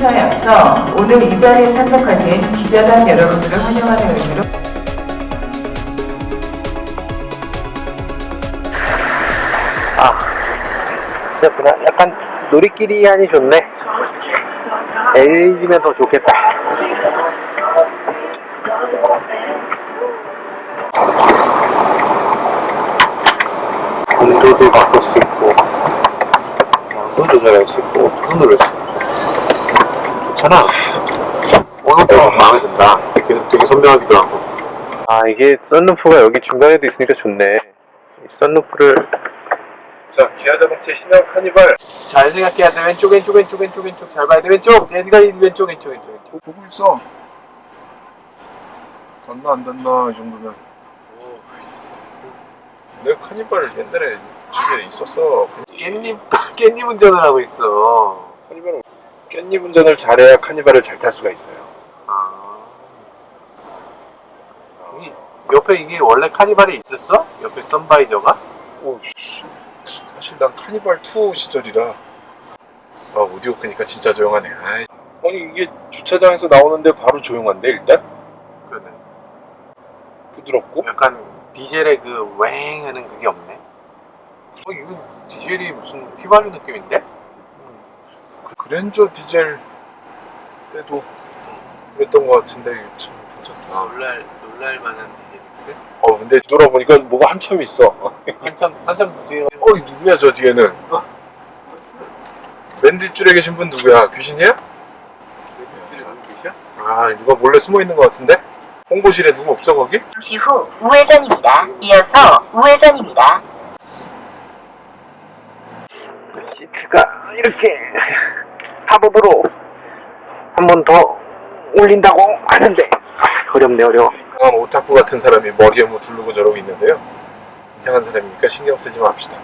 컴퓨터에 앞서 오늘 이 자리에 참석하신 기자단 여러분들을 환영하는 의미로 그렇구나. 약간 놀이끼리 하니 좋네. LG면 더 좋겠다. 온도도 바꿀 수 있고, 손 조절할 수 있고, 손 누를 수 있고. 좋잖아. 오늘도 마음에 든다. 되게 선명하기도 하고. 아, 이게 썬루프가 여기 중간에도 있으니까 좋네. 이 썬루프를. 자, 기아 자동차 신형 카니발. 잘 생각해야 돼. 왼쪽. 잘 봐야 돼. 왼쪽. 얘가 왼쪽. 보고 있어. 닿나 안 닿나 이 정도면. 내가 카니발 옛날에 집에 있었어. 깻잎 운전을 하고 있어. 카니발은 깻잎 운전을 잘해야 카니발을 잘 탈 수가 있어요. 옆에 이게 원래 카니발에 있었어? 옆에 선바이저가? 오, 사실 난 카니발 2 시절이라. 오디오 끄니까 진짜 조용하네. 아니 이게 주차장에서 나오는데 바로 조용한데 일단? 그러네. 부드럽고? 약간 디젤의 그 웽 하는 그게 없네. 이거 디젤이 무슨 휘발유 느낌인데? 그랜저 디젤 때도 그랬던 것 같은데 이게 참 괜찮다. 놀랄 만한 디젤인데? 근데 돌아보니까 뭐가 한참 있어. 한참 뒤에 누구야 저 뒤에는? 맨 뒷줄에 계신 분 누구야? 귀신이야? 뒷줄에 누구 계셔? 누가 몰래 숨어 있는 것 같은데? 홍보실에 누구 없어 거기? 잠시 후 우회전입니다. 이어서 우회전입니다. 시트가 이렇게 팝업으로 한 번 더 올린다고 하는데 어려워. 강한 오타쿠 같은 사람이 머리에 뭐 두르고 저러고 있는데요. 이상한 사람이니까 신경 쓰지 맙시다.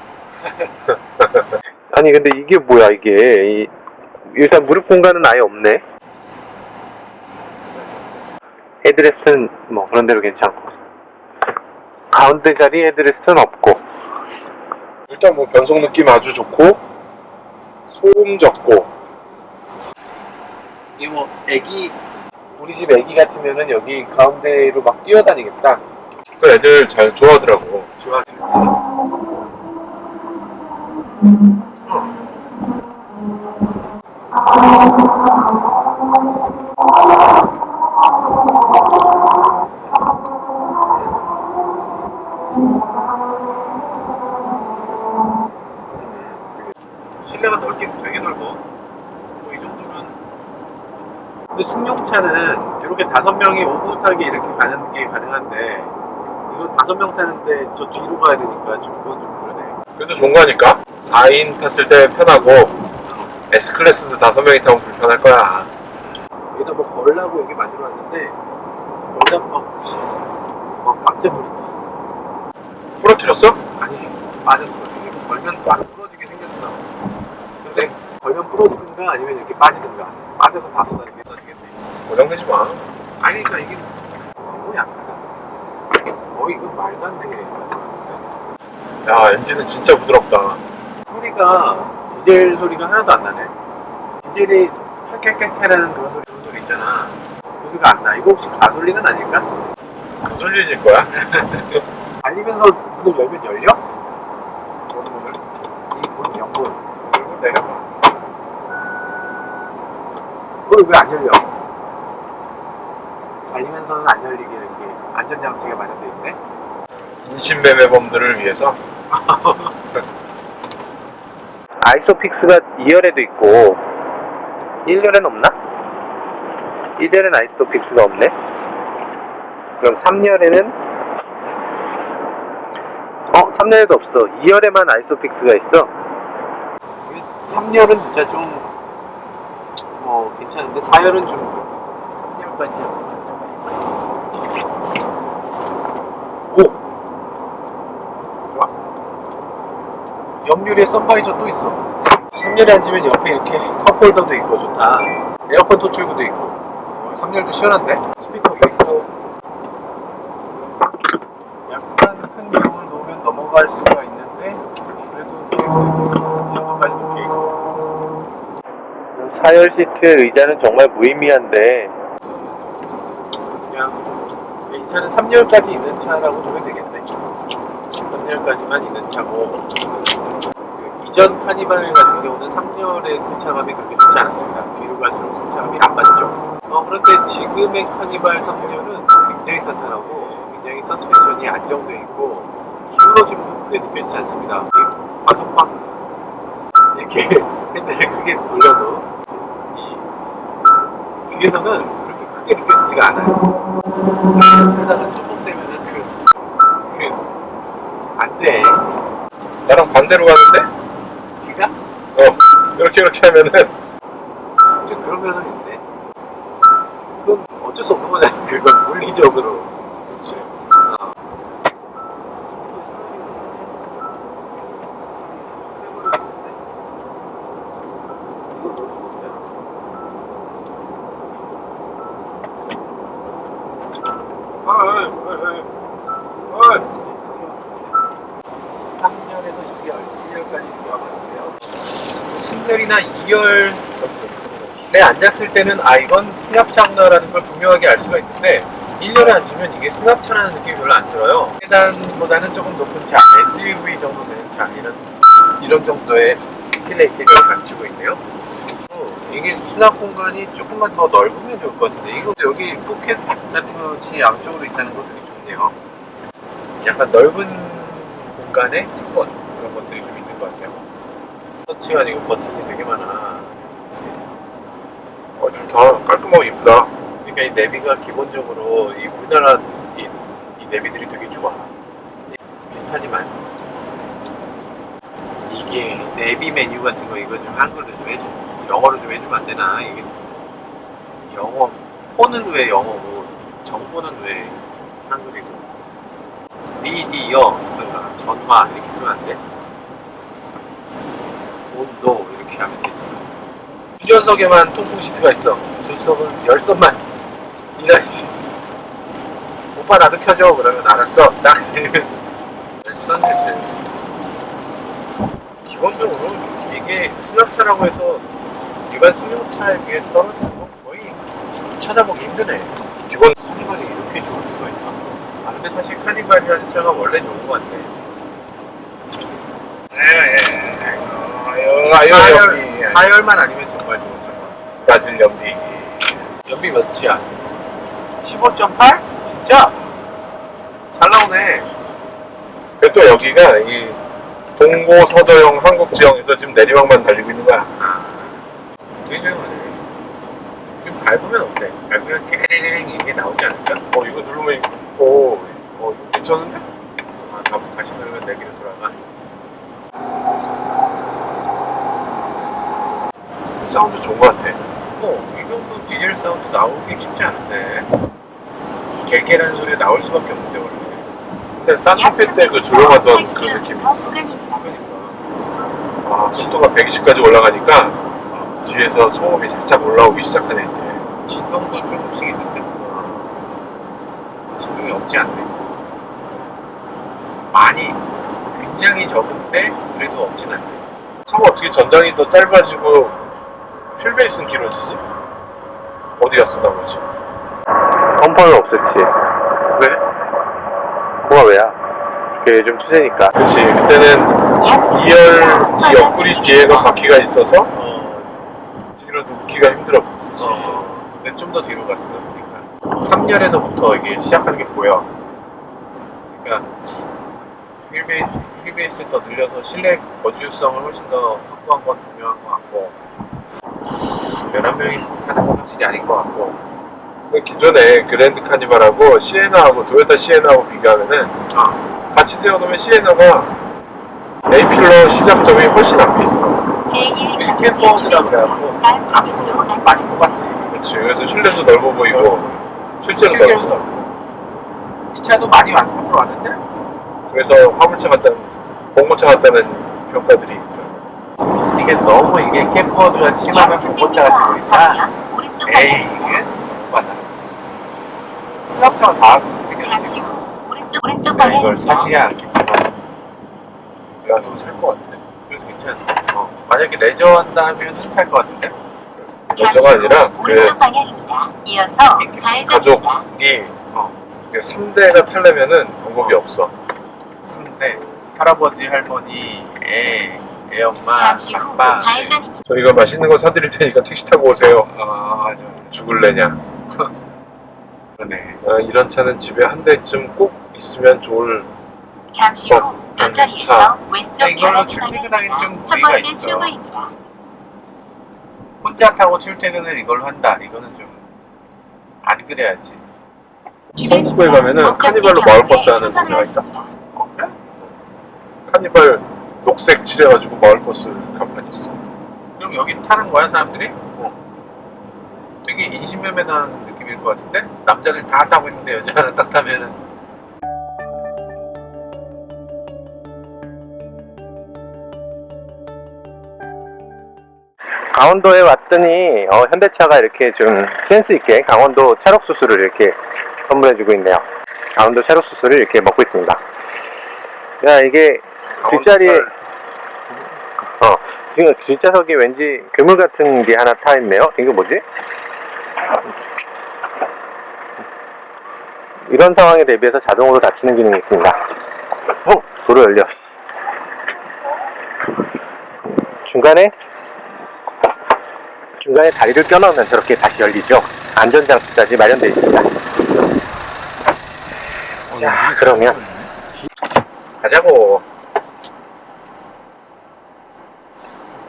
아니 근데 이게 뭐야 이게 일단 무릎 공간은 아예 없네. 헤드레스트는 뭐 그런 대로 괜찮고 가운데 자리 헤드레스트는 없고 일단 뭐 변속 느낌 아주 좋고 소음 적고. 이게 뭐 우리 집 애기 같으면은 여기 가운데로 막 뛰어다니겠다. 그 애들 잘 좋아하더라고. 실내가 되게 넓어. 이 정도면. 근데 승용차는 이렇게 5명이 오붓하게 이렇게 가는 게 가능한데 이거 5명 타는데 저 뒤로 가야 되니까 그건 좀 그러네. 그래도 좋은 거니까 4인 탔을 때 편하고 S클래스도 5명이 타면 불편할 거야. 여기다 뭐 걸라고 여기 만들어놨는데 걸다 막 박제버린다. 부러뜨렸어? 아니 빠졌어. 이게 걸면 막 부러지게 생겼어. 근데 걸면 부러지든가 아니면 이렇게 빠지든가. 빠져서 다 쏟아지겠네. 고장내지 마. 아니 그러니까 이게 너무 약하다. 이거 말도 안 되게. 야, 엔진은 진짜 부드럽다. 소리가 디젤 소리가 하나도 안 나네. 디젤이 캘캘캘캘하는 그런 소리 있잖아. 그 소리가 안 나. 이거 혹시 가솔린은 아닐까? 가솔린일 거야? 달리면서 문을 열면 열려? 문을 이 문 연문 이걸 내려봐. 왜 안 열려? 달리면서는 안 열리게 이렇게 안전장치가 마련되어 있네. 인신매매범들을 위해서. 아이소픽스가 2열에도 있고 1열엔 없나? 1열엔 아이소픽스가 없네. 그럼 3열에는 3열에도 없어. 2열에만 아이소픽스가 있어. 3열은 진짜 좀 괜찮은데 4열은 좀 3열까지 좋아. 옆유리에 선바이저 또 있어. 3열에 앉으면 옆에 이렇게 컵홀더도 있고 좋다. 에어컨 토출구도 있고. 3열도 시원한데? 스피커도 있고. 약간 큰 기름을 놓으면 넘어갈 수가 있는데 그래도 DX2까지 놓게 있고. 4열 시트 벨트 의자는 정말 무의미한데 그냥 이 차는 3열까지 있는 차라고 보면 되겠네. 3열까지만 있는 차고 그 이전 카니발 같은 경우는 3열의 승차감이 그렇게 좋지 않았습니다. 뒤로 갈수록 승차감이 나빠지죠. 그런데 지금의 카니발 3열은 굉장히 탄탄하고 굉장히 서스펜션이 안정되어 있고 기울어짐도 크게 느껴지지 않습니다. 이 과속방 이렇게 핸들을 크게 돌려도 이 뒤에서는 그렇게 크게 느껴지지가 않아요. 그러다가 접목되면은 안 돼. 나랑 반대로 가는데? 뒤가? 이렇게 하면은 좀 그런 면은 있네. 그건 어쩔 수 없는 거잖아. 그건 물리적으로. 그렇지. 어이. 3열에서 2열, 1열까지 들어가는데요. 3열이나 2열에 앉았을 때는 이건 승합차구나라는 걸 분명하게 알 수가 있는데 1열에 앉으면 이게 승합차라는 느낌이 별로 안 들어요. 세단보다는 조금 높은 차, SUV 정도 되는 차 이런 정도의 실내 인테리어를 갖추고 있네요. 이게 수납 공간이 조금만 더 넓으면 좋을 것 같은데 이거 여기 포켓 같은 것이 양쪽으로 있다는 거 되게 좋네요. 약간 넓은 공간에 특권 그런 것들이 좀 있는 것 같아요. 터치가 지금 버튼이 되게 많아. 좋다. 깔끔하고 이쁘다. 그러니까 이 내비가 기본적으로 이 우리나라 이 내비들이 되게 좋아. 비슷하지만 이게 내비 메뉴 같은 거 이거 좀 한글로 좀 해줘. 영어로 좀 해주면 안 되나? 이게 영어 폰은 왜 영어고 정보는 왜 한글이고? 미디어 쓰든가 전화 이렇게 쓰면 안 돼? 온도 이렇게 하면 되지. 유전석에만 통풍 시트가 있어. 조수석은 열선만. 이라지. 오빠 나도 켜줘. 그러면 알았어. 딱. 열선 헤드. 기본적으로 이게 수납차라고 해서 일반 승용차에 비해 떨어지는 건 거의 찾아보기 힘드네. 기본 카니발이 이렇게 좋을 수가 있나? 근데 사실 카니발이라는 차가 원래 좋은 것 같아. 사열만 아니면 정말 좋은 차가. 낮은 연비. 연비 몇이야? 15.8? 진짜? 잘 나오네. 또 여기가 이 동고서저형 한국지형에서 지금 내리막만 달리고 있는 거야. 되게 조용하네. 좀 밟으면 어때? 밟으면 깨리링 이게 나오지 않을까? 이거 누르면 이거 괜찮은데? 다시 누르면 내기로 돌아가. 사운드 좋은 것 같아. 이 정도 디젤 사운드 나오기 쉽지 않은데. 겔겔하는 소리가 나올 수밖에 없는데 원래. 근데 산타페 때 그 조용하던 그 느낌이 있어. 그러니까. 속도가 120까지 올라가니까 뒤에서 소음이 살짝 올라오기 시작하네 이제. 진동도 조금씩 있는데. 진동이 없지 않네. 많이 굉장히 적은데 그래도 없진 않네. 차가 어떻게 전장이 더 짧아지고 휠베이스는 길어지지? 어디 갔어 나머지? 험퍼는 없앴지. 왜? 뭐가 왜야? 그게 요즘 추세니까. 그치. 그때는 2열 이 옆구리 뒤에가 바퀴가 있어서 뒤로 눕기가 힘들었지. 근데 좀 더 뒤로 갔어. 그러니까 3열에서부터 이게 시작하는 게 보여. 그러니까 휠베이스 더 늘려서 실내 거주성을 훨씬 더 확보한 건 분명한 것 같고 11명이 타는 건 확실히 아닌 것 같고. 기존에 그랜드 카니발하고 시에나하고 도요타 시에나하고 비교하면은 같이 세워놓으면 시에나가 A필러 시작점이 훨씬 앞에 있어. 이게 캠퍼드라 그래갖고 앞으로 많이 뽑았지. 그렇지. 그래서 실내도 넓어 보이고 실제로 실제로 넓고. 넓고. 이 차도 많이 앞으로 왔는데 그래서 화물차 같다는 봉고차 같다는 평가들이 있더라고. 이게 너무 이게 캠퍼드가 심하면 봉고차가 지고 있다. 에이 이게 너무 많아. 승합차가 다 생겼지. 내가 이걸 사지 않겠지만 내가 좀 살 것 같아. 그래도 괜찮아. 만약에 레저 한다 하면은 살 것 같은데. 먼저가 아니라 그 오른쪽 방향입니다. 이어서 좌회전입니다. 가족이 3대가 타려면은 방법이 없어. 3대 할아버지, 할머니, 애 엄마, 잠시 후 아빠. 좌회전입니다. 저희가 맛있는 거 사드릴 테니까 택시 타고 오세요. 죽을래냐. 그러네. 이런 차는 집에 한 대쯤 꼭 있으면 좋을. 잠시 후 앞자리에서 왼쪽 이걸로 방향 출퇴근하기는 좀 첫 무리가 번째 있어. 출구입니다. 혼자 타고 출퇴근을 이걸로 한다. 이거는 좀 안 그래야지. 성북구에 가면은 카니발로 마을버스 하는 동네가 있다. 카니발 녹색 칠해가지고 마을버스 간판이 있어. 그럼 여기 타는 거야 사람들이? 되게 인신매매한 느낌일 것 같은데? 남자들 다 타고 있는데 여자 하나 딱 타면은 강원도에 왔더니 현대차가 이렇게 좀 센스 있게 강원도 찰옥수수를 이렇게 선물해주고 있네요. 강원도 찰옥수수를 이렇게 먹고 있습니다. 야, 이게 뒷자리에 지금 뒷좌석에 왠지 괴물 같은 게 하나 타 있네요. 이거 뭐지? 이런 상황에 대비해서 자동으로 닫히는 기능이 있습니다. 도로 열려. 중간에 다리를 껴넣으면 저렇게 다시 열리죠. 안전장치까지 마련되어 있습니다. 자, 그러면 가자고.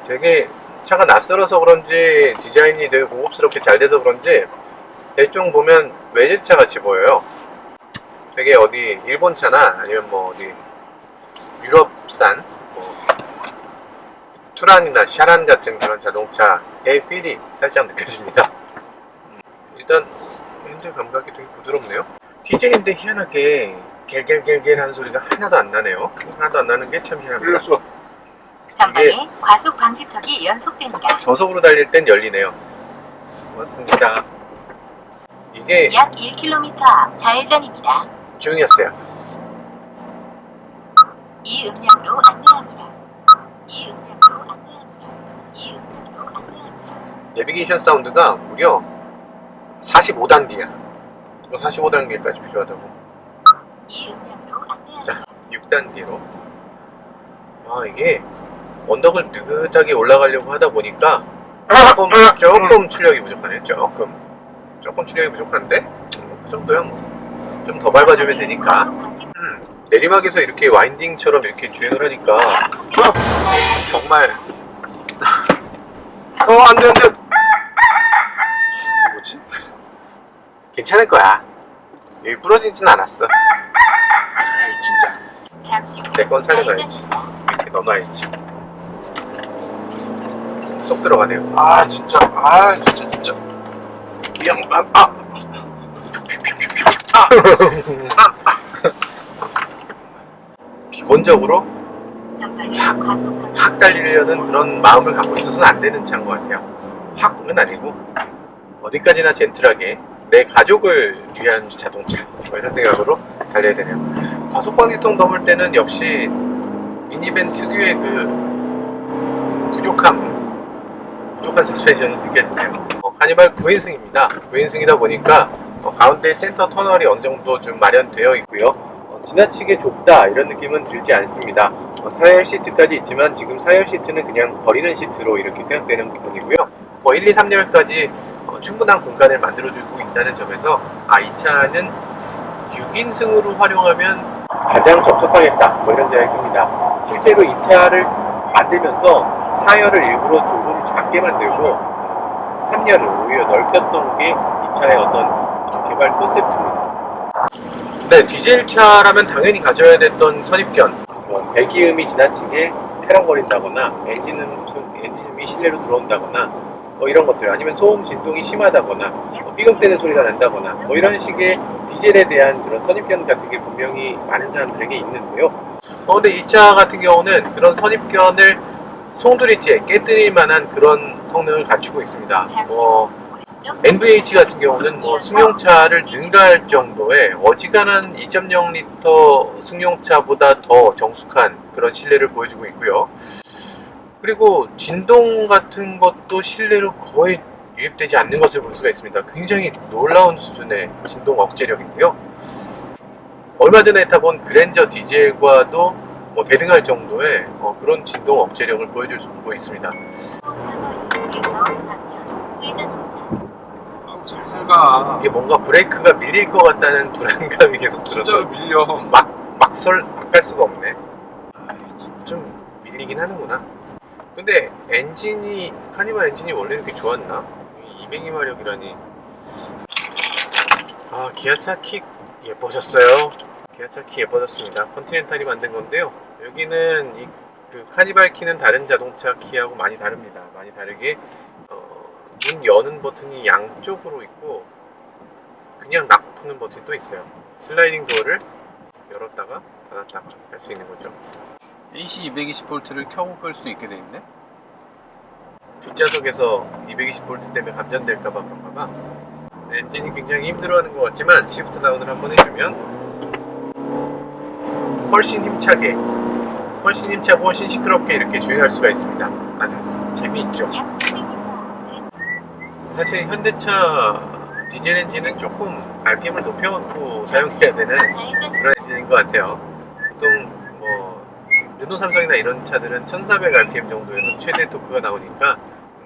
되게 차가 낯설어서 그런지 디자인이 되게 고급스럽게 잘 돼서 그런지 대충 보면 외제차 같이 보여요. 되게 어디 일본 차나 아니면 뭐 어디 유럽산 뭐 투란이나 샤란 같은 그런 자동차의 필이 살짝 느껴집니다. 일단 핸들 감각이 되게 부드럽네요. 디젤인데 희한하게 겔겔겔겔 하는 소리가 하나도 안 나네요. 하나도 안 나는 게 참 희한합니다. 흘렸어. 전방에 과속 방지턱이 연속됩니다. 저속으로 달릴 땐 열리네요. 고맙습니다. 이게 약 1km 앞 좌회전입니다. 조용히 하세요. 이 음량으로 안내합니다. 이 음량으로 안내합니다. 이 음량으로 안내합니다. 내비게이션 사운드가 무려 45단계야. 45단계까지 필요하다고. 이 음량으로 안내합니다. 자, 6단계로. 이게 언덕을 느긋하게 올라가려고 하다 보니까 조금 출력이 부족하네. 조금 출력이 부족한데 그 정도야 뭐. 좀 더 밟아주면 되니까. 내리막에서 이렇게 와인딩처럼 이렇게 주행을 하니까 정말 안돼. 뭐지? 괜찮을 거야. 여기 부러지진 않았어. 진짜 잠시 후 내 건 살려놔야지. 좌회전입니다. 이렇게 넣어놔야지. 쏙 들어가네요. 진짜 이 양반 기본적으로 전방에 과속 방지턱 확 달리려는 그런 마음을 갖고 있어서는 안 되는 차인 것 같아요. 확은 아니고 어디까지나 젠틀하게 내 가족을 위한 자동차 뭐 이런 생각으로 달려야 되네요. 과속방지턱 넘을 때는 역시 미니밴 특유의 그 부족한 서스펜션이 느껴지네요. 카니발 9인승입니다. 9인승이다 보니까 가운데 센터 터널이 어느 정도 좀 마련되어 있고요. 지나치게 좁다 이런 느낌은 들지 않습니다. 4열 시트까지 있지만 지금 4열 시트는 그냥 버리는 시트로 이렇게 생각되는 부분이고요. 1, 2, 3열까지 충분한 공간을 만들어주고 있다는 점에서 이 차는 6인승으로 활용하면 가장 적합하겠다 뭐 이런 생각이 듭니다. 실제로 이 차를 만들면서 4열을 일부러 조금 작게 만들고 3열을 오히려 넓혔던 게 이 차의 어떤 개발 콘셉트입니다. 네, 디젤차라면 당연히 가져야 됐던 선입견, 배기음이 지나치게 쾌랑거린다거나 엔진음이 실내로 들어온다거나 뭐 이런 것들, 아니면 소음 진동이 심하다거나 삐걱대는 소리가 난다거나 뭐 이런 식의 디젤에 대한 그런 선입견 같은 게 분명히 많은 사람들에게 있는데요. 근데 이 차 같은 경우는 그런 선입견을 송두리째 깨뜨릴 만한 그런 성능을 갖추고 있습니다. NVH 같은 경우는 승용차를 능가할 정도의 어지간한 2.0L 승용차보다 더 정숙한 그런 실내를 보여주고 있고요. 그리고 진동 같은 것도 실내로 거의 유입되지 않는 것을 볼 수가 있습니다. 굉장히 놀라운 수준의 진동 억제력인데요. 얼마 전에 타본 그랜저 디젤과도 뭐 대등할 정도의 그런 진동 억제력을 보여줄 수 있습니다. 아우 살살 가. 이게 뭔가 브레이크가 밀릴 것 같다는 불안감이 계속 들어서 진짜로 밀려. 막 갈 수가 없네. 좀 밀리긴 하는구나. 근데 엔진이, 카니발 엔진이 원래 이렇게 좋았나? 202마력이라니. 아, 기아차 킥 예뻐졌어요. 기아차 키 예뻐졌습니다. 컨티넨탈이 만든 건데요. 여기는 그 카니발 키는 다른 자동차 키하고 많이 다릅니다. 많이 다르게 문 여는 버튼이 양쪽으로 있고 그냥 락 푸는 버튼이 또 있어요. 슬라이딩 도어를 열었다가 닫았다가 할 수 있는 거죠. AC 220V를 켜고 끌 수 있게 돼 있네. 뒷좌석에서 220V 때문에 감전될까봐 그런가봐. 엔진이 굉장히 힘들어하는 것 같지만 시프트 다운을 한번 해주면 훨씬 힘차게, 훨씬 힘차고 훨씬 시끄럽게 이렇게 주행할 수가 있습니다. 아주 재미있죠. 사실 현대차 디젤 엔진은 조금 RPM을 높여놓고 사용해야 되는 그런 엔진인 것 같아요. 보통 뭐 르노 삼성이나 이런 차들은 1400rpm 정도에서 최대 토크가 나오니까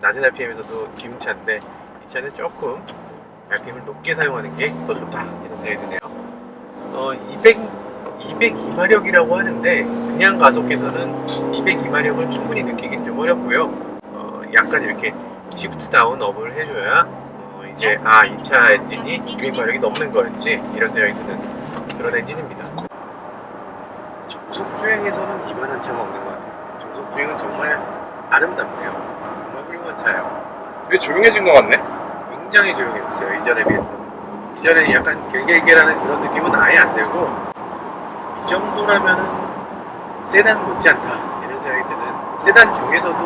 낮은 RPM에서도 기운차인데 이 차는 조금 RPM을 높게 사용하는 게 더 좋다 이런 생각이 드네요. 202마력이라고 하는데 그냥 가속에서는 202마력을 충분히 느끼기 좀 어렵고요. 약간 이렇게 시프트 다운 업을 해줘야 이제 이 차 엔진이 200마력이 넘는 거였지 이런 생각이 드는 그런 엔진입니다. 정속 주행에서는 이만한 차가 없는 것 같아요. 정속 주행은 정말 아름답네요. 정말 훌륭한 차예요. 되게 조용해진 것 같네. 굉장히 조용했어요. 이전에 비해서. 이전에 약간 겔겔겔하는 그런 느낌은 아예 안 들고 이 정도라면은 세단 못지않다 이런 생각이 드는, 세단 중에서도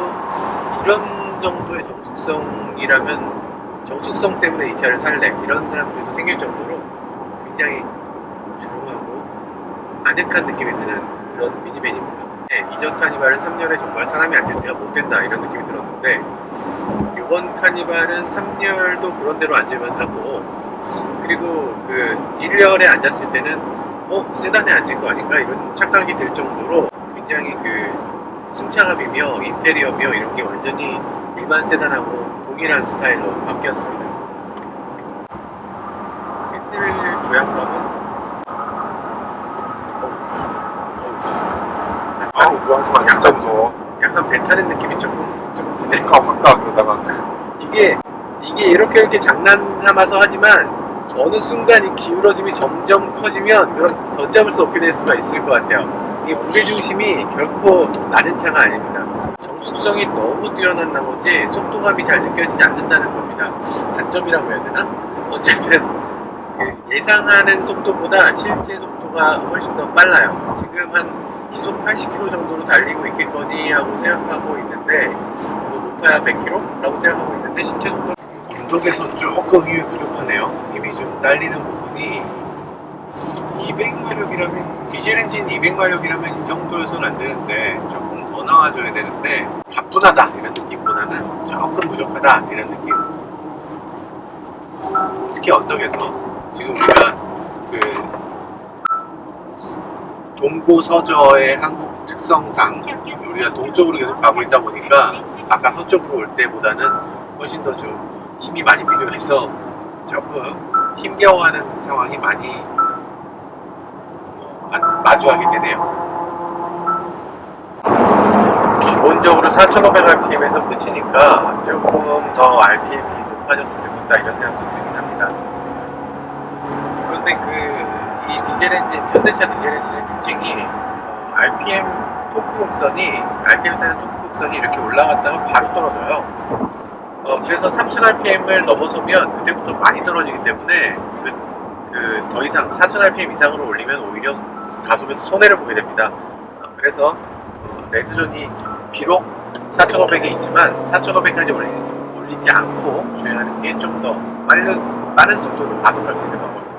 이런 정도의 정숙성이라면 정숙성 때문에 이 차를 살래 이런 사람들도 생길 정도로 굉장히 조용하고 아늑한 느낌이 드는 그런 미니밴입니다. 네, 이전 카니발은 3열에 정말 사람이 앉을 때가 못 된다 이런 느낌이 들었는데 이번 카니발은 3열도 그런 대로 앉으면 하고, 그리고 그 1열에 앉았을 때는 세단에 앉은 거 아닌가 이런 착각이 들 정도로 굉장히 그 승차감이며 인테리어며 이런 게 완전히 일반 세단하고 동일한 스타일로 바뀌었습니다. 핸들 조향감은 아우 뭐 하지마. 진짜 무서워. 약간 배 타는 느낌이 조금 드네. 확가 그러다가. 이게 이렇게 장난 삼아서 하지만 어느 순간 이 기울어짐이 점점 커지면 그런 걷잡을 수 없게 될 수가 있을 것 같아요. 이게 무게중심이 결코 낮은 차가 아닙니다. 정숙성이 너무 뛰어난 나머지 속도감이 잘 느껴지지 않는다는 겁니다. 단점이라고 해야 되나? 어쨌든 예상하는 속도보다 실제 속도가 훨씬 더 빨라요. 지금 한 시속 80km 정도로 달리고 있겠거니 하고 생각하고 있는데 뭐 높아야 100km? 라고 생각하고 있는데 실제 속도 운동에서 조금 힘이 부족하네요. 힘이 좀 딸리는 부분이 200마력이라면 디젤 엔진 200마력이라면 이 정도여서는 안 되는데 조금 더 나와줘야 되는데 가뿐하다 이런 느낌보다는 조금 부족하다 이런 느낌. 특히 언덕에서 지금 우리가 그 동고서저의 한국 특성상 우리가 동쪽으로 계속 가고 있다 보니까 아까 서쪽으로 올 때보다는 훨씬 더 좀 힘이 많이 필요해서 조금 힘겨워하는 상황이 많이 마주하게 되네요. 기본적으로 4500rpm에서 끝이니까 조금 더 RPM이 높아졌으면 좋겠다 이런 생각도 들긴 합니다. 그런데 이 디젤 엔진, 현대차 디젤 엔진의 특징이 RPM RPM 타는 토크 곡선이 이렇게 올라갔다가 바로 떨어져요. 그래서 3000rpm을 넘어서면 그때부터 많이 떨어지기 때문에 더 이상 4000rpm 이상으로 올리면 오히려 가속에서 손해를 보게 됩니다. 그래서 레드존이 비록 4500에 있지만 4500까지 올리지 않고 주행하는 게 좀 더 빠른 속도로 가속할 수 있는 방법입니다.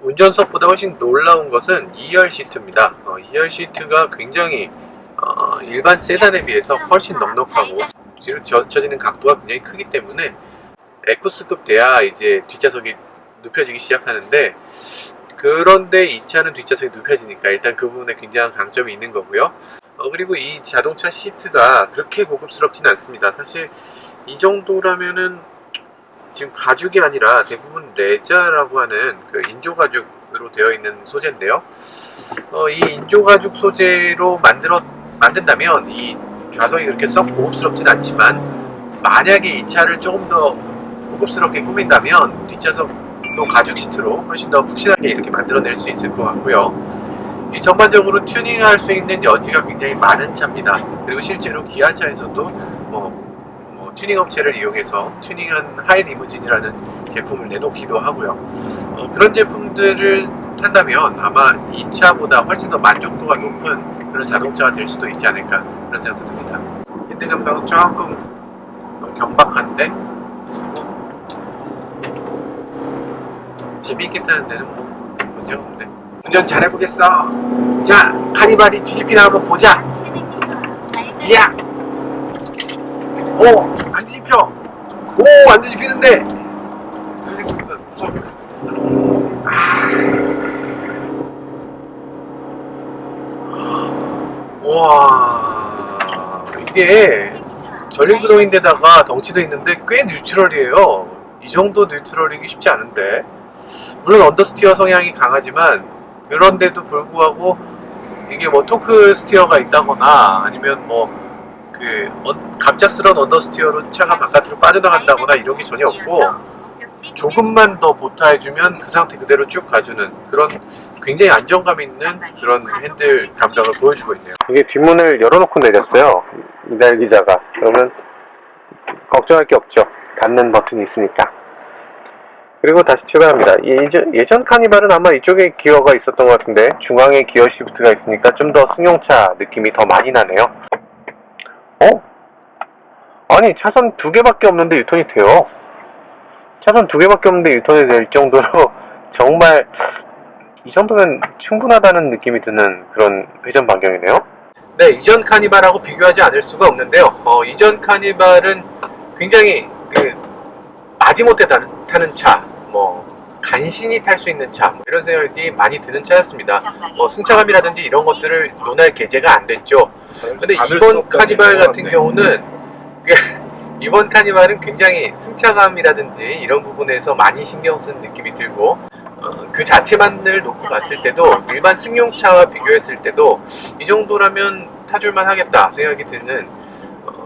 운전석보다 훨씬 놀라운 것은 2열 시트입니다. 2열 시트가 굉장히 일반 세단에 비해서 훨씬 넉넉하고 뒤로 젖혀지는 각도가 굉장히 크기 때문에 에쿠스급 돼야 이제 뒷좌석이 눕혀지기 시작하는데, 그런데 이 차는 뒷좌석이 눕혀지니까 일단 그 부분에 굉장한 강점이 있는 거고요. 그리고 이 자동차 시트가 그렇게 고급스럽진 않습니다. 사실 이 정도라면은 지금 가죽이 아니라 대부분 레자라고 하는 그 인조가죽으로 되어 있는 소재인데요. 이 인조가죽 소재로 만든다면 이 좌석이 그렇게 썩 고급스럽진 않지만, 만약에 이 차를 조금 더 고급스럽게 꾸민다면 뒷좌석도 가죽 시트로 훨씬 더 푹신하게 이렇게 만들어낼 수 있을 것 같고요. 이 전반적으로 튜닝할 수 있는 여지가 굉장히 많은 차입니다. 그리고 실제로 기아차에서도 튜닝 업체를 이용해서 튜닝한 하이 리무진이라는 제품을 내놓기도 하고요. 그런 제품들을 탄다면 아마 이 차보다 훨씬 더 만족도가 높은 그런 자동차가 될 수도 있지 않을까, 그런 생각도 듭니다. 핸들 감각은 조금 경박한데 재미있게 타는 데는 뭐 문제가 없네. 운전 잘해보겠어. 자, 카니발이 뒤집히나 한번 보자. 야! 오! 안 뒤집혀! 오! 안 뒤집히는데! 무서워. 와, 이게 전륜구동인데다가 덩치도 있는데 꽤 뉴트럴이에요. 이 정도 뉴트럴이기 쉽지 않은데, 물론 언더스티어 성향이 강하지만 그런데도 불구하고 이게 뭐 토크 스티어가 있다거나 아니면 뭐 갑작스러운 언더스티어로 차가 바깥으로 빠져나간다거나 이런 게 전혀 없고, 조금만 더 보타해주면 그 상태 그대로 쭉 가주는 그런 굉장히 안정감 있는 그런 핸들 감각을 보여주고 있네요. 이게 뒷문을 열어놓고 내렸어요, 이달 기자가. 그러면 걱정할 게 없죠. 닫는 버튼이 있으니까. 그리고 다시 출발합니다. 예전 카니발은 아마 이쪽에 기어가 있었던 것 같은데 중앙에 기어 시프트가 있으니까 좀 더 승용차 느낌이 더 많이 나네요. 아니, 차선 2개밖에 없는데 유턴이 돼요. 차선 2개밖에 없는데 유턴이 될 정도로 정말 이 정도면 충분하다는 느낌이 드는 그런 회전 반경이네요. 네, 이전 카니발하고 비교하지 않을 수가 없는데요. 이전 카니발은 굉장히 마지못해 타는 차, 간신히 탈 수 있는 차, 이런 생각이 많이 드는 차였습니다. 승차감이라든지 이런 것들을 논할 계제가 안 됐죠. 근데 이번 카니발 같은 경우는 이번 카니발은 굉장히 승차감이라든지 이런 부분에서 많이 신경 쓴 느낌이 들고, 그 자체만을 놓고 봤을 때도 일반 승용차와 비교했을 때도 이 정도라면 타줄만 하겠다 생각이 드는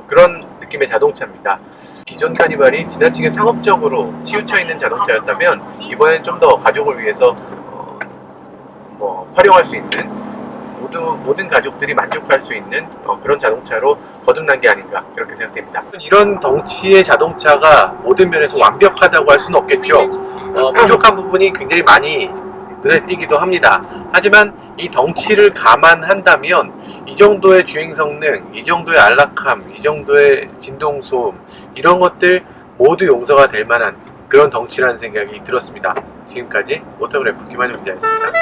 그런 느낌의 자동차입니다. 기존 카니발이 지나치게 상업적으로 치우쳐 있는 자동차였다면 이번엔 좀 더 가족을 위해서 활용할 수 있는, 모든 가족들이 만족할 수 있는 그런 자동차로 거듭난 게 아닌가, 그렇게 생각됩니다. 이런 덩치의 자동차가 모든 면에서 완벽하다고 할 수는 없겠죠. 부족한 부분이 굉장히 많이 눈에 띄기도 합니다. 하지만 이 덩치를 감안한다면 이 정도의 주행 성능, 이 정도의 안락함, 이 정도의 진동 소음, 이런 것들 모두 용서가 될 만한 그런 덩치라는 생각이 들었습니다. 지금까지 모터그래프 김한용 기자였습니다.